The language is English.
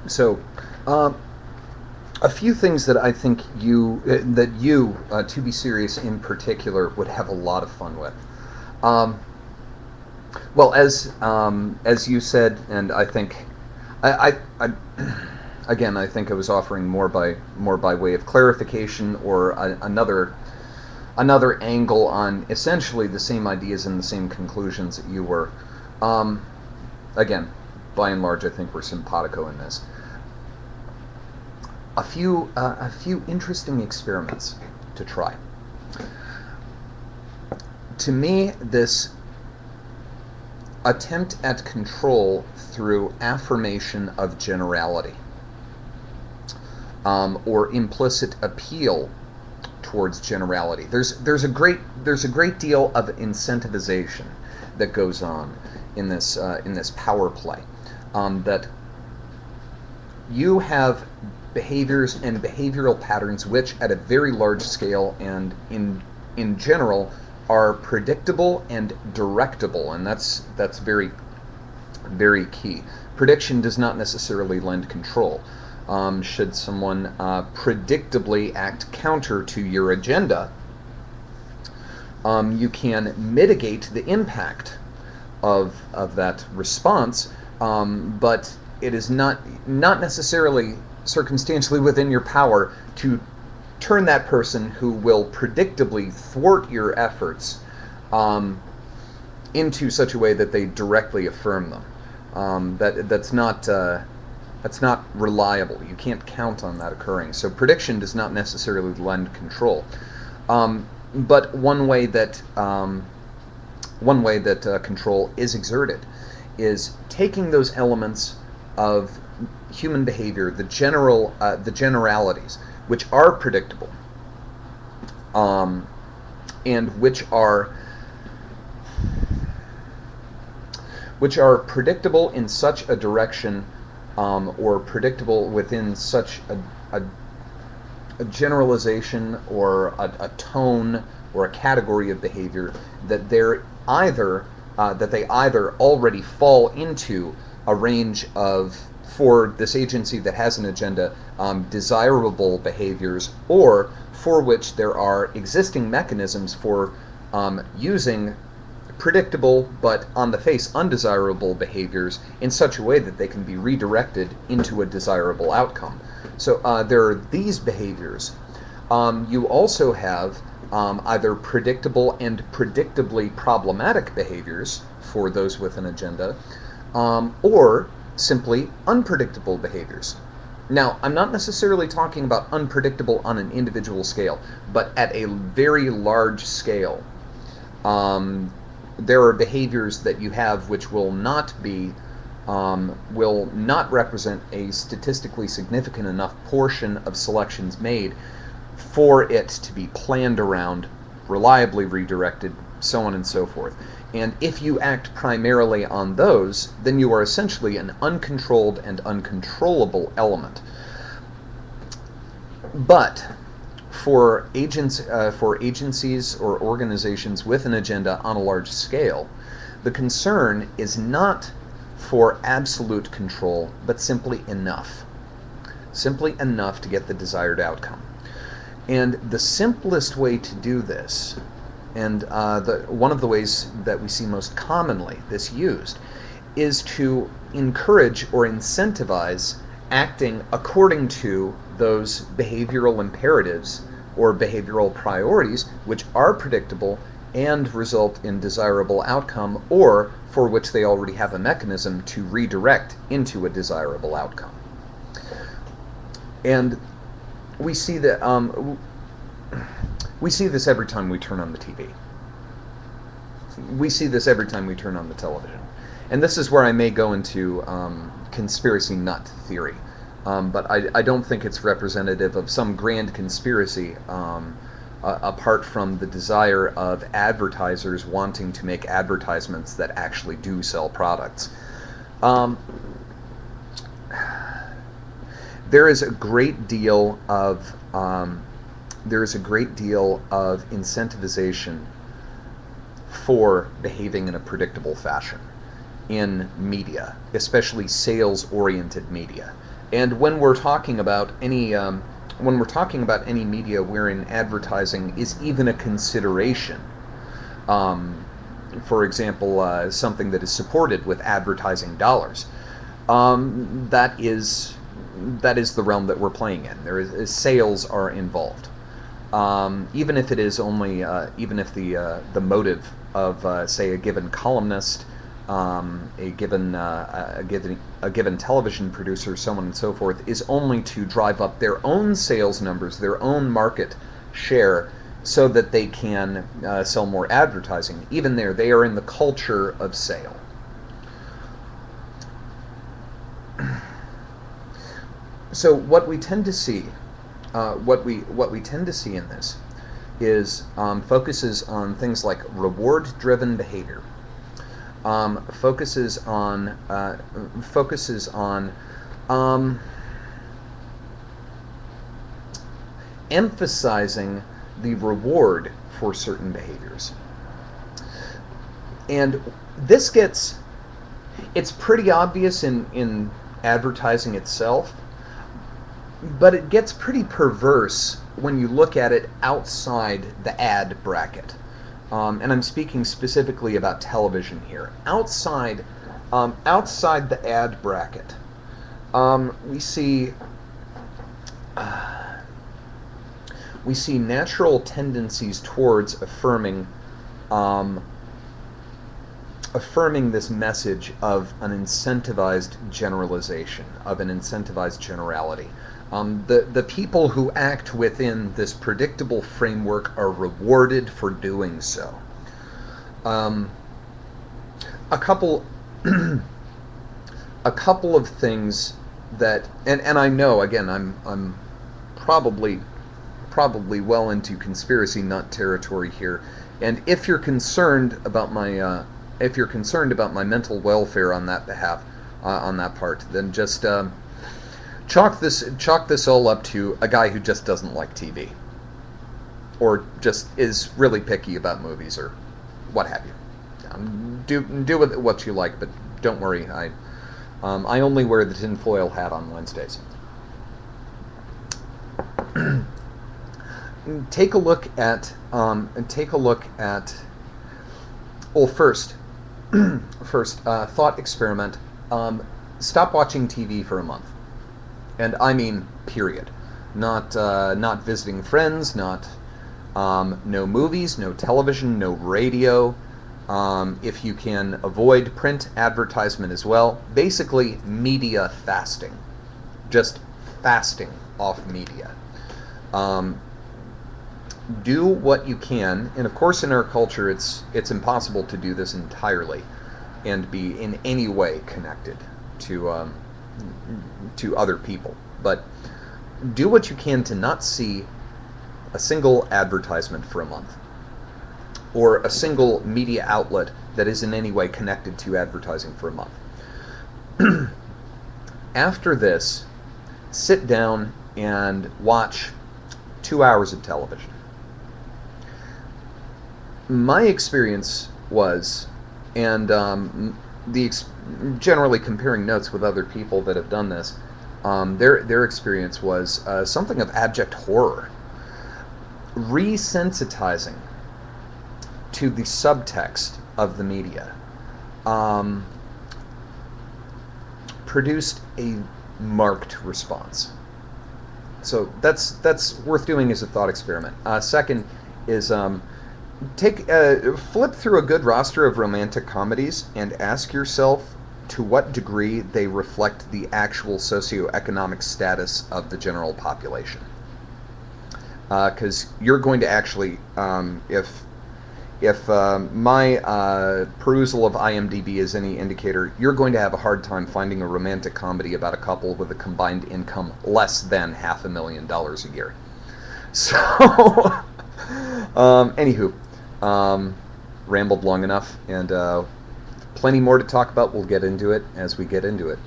So, um, a few things that I think to be serious in particular, would have a lot of fun with. Um, well, as you said, and I think I again, I think I was offering more by way of clarification, or another angle on essentially the same ideas and the same conclusions that you were. Um, Again, by and large, I think we're simpatico in this. A few interesting experiments to try. To me, this attempt at control through affirmation of generality, or implicit appeal towards generality. There's a great deal of incentivization that goes on in this power play. That you have behaviors and behavioral patterns which, at a very large scale and in general, are predictable and directable, and that's very very key. Prediction does not necessarily lend control. Should someone predictably act counter to your agenda, you can mitigate the impact of that response, but it is not necessarily circumstantially within your power to turn that person who will predictably thwart your efforts into such a way that they directly affirm them. That's not reliable. You can't count on that occurring. So prediction does not necessarily lend control. But one way that control is exerted is taking those elements of human behavior, the generalities, which are predictable, and which are predictable in such a direction, or predictable within such a generalization, or a tone, or a category of behavior, that they either already fall into a range of, for this agency that has an agenda, desirable behaviors, or for which there are existing mechanisms for using predictable but on the face undesirable behaviors in such a way that they can be redirected into a desirable outcome. So there are these behaviors. You also have either predictable and predictably problematic behaviors for those with an agenda, or simply unpredictable behaviors. Now, I'm not necessarily talking about unpredictable on an individual scale, but at a very large scale. There are behaviors that you have which will not represent a statistically significant enough portion of selections made for it to be planned around, reliably redirected, so on and so forth. And if you act primarily on those, then you are essentially an uncontrolled and uncontrollable element. But for agencies or organizations with an agenda on a large scale, the concern is not for absolute control, but simply enough to get the desired outcome. And the simplest way to do this, and one of the ways that we see most commonly this used, is to encourage or incentivize acting according to those behavioral imperatives or behavioral priorities which are predictable and result in desirable outcome, or for which they already have a mechanism to redirect into a desirable outcome. And we see that we see this every time we turn on the TV. We see this every time we turn on the television. And this is where I may go into conspiracy nut theory. But I don't think it's representative of some grand conspiracy, apart from the desire of advertisers wanting to make advertisements that actually do sell products. There is a great deal of incentivization for behaving in a predictable fashion in media, especially sales-oriented media. And when we're talking about any media wherein advertising is even a consideration, um, for example, something that is supported with advertising dollars, um, that is that is the realm that we're playing in. Sales are involved, even if it is only even if the motive of say a given columnist, a given television producer, so on and so forth, is only to drive up their own sales numbers, their own market share, so that they can sell more advertising. Even there, they are in the culture of sale. So what we tend to see, what we tend to see in this, is focuses on things like reward-driven behavior. Focuses on um, emphasizing the reward for certain behaviors, and this gets it's pretty obvious in advertising itself, but it gets pretty perverse when you look at it outside the ad bracket. And I'm speaking specifically about television here. Outside the ad bracket, we see natural tendencies towards affirming this message of an incentivized generalization, of an incentivized generality. The people who act within this predictable framework are rewarded for doing so. A couple a couple of things that, and I know, again, I'm probably well into conspiracy nut territory here, and if you're concerned about my mental welfare on that behalf, on that part, then just chalk this all up to a guy who just doesn't like TV, or just is really picky about movies, or what have you. Do with it what you like, but don't worry, I only wear the tinfoil hat on Wednesdays. Take a look at well, first thought experiment. Stop watching TV for a month, and I mean period. Not visiting friends, not no movies, no television, no radio. If you can avoid print advertisement as well, basically media fasting, just fasting off media. Do what you can, and of course in our culture it's impossible to do this entirely and be in any way connected to other people, but do what you can to not see a single advertisement for a month, or a single media outlet that is in any way connected to advertising for a month. After this, sit down and watch 2 hours of television. My experience was, and generally comparing notes with other people that have done this, their experience was something of abject horror. Resensitizing to the subtext of the media produced a marked response. So that's worth doing as a thought experiment. Second is flip through a good roster of romantic comedies and ask yourself to what degree they reflect the actual socioeconomic status of the general population. Because you're going to actually, if my perusal of IMDb is any indicator, you're going to have a hard time finding a romantic comedy about a couple with a combined income less than $500,000 a year. So, anywho, rambled long enough, and plenty more to talk about. We'll get into it as we get into it.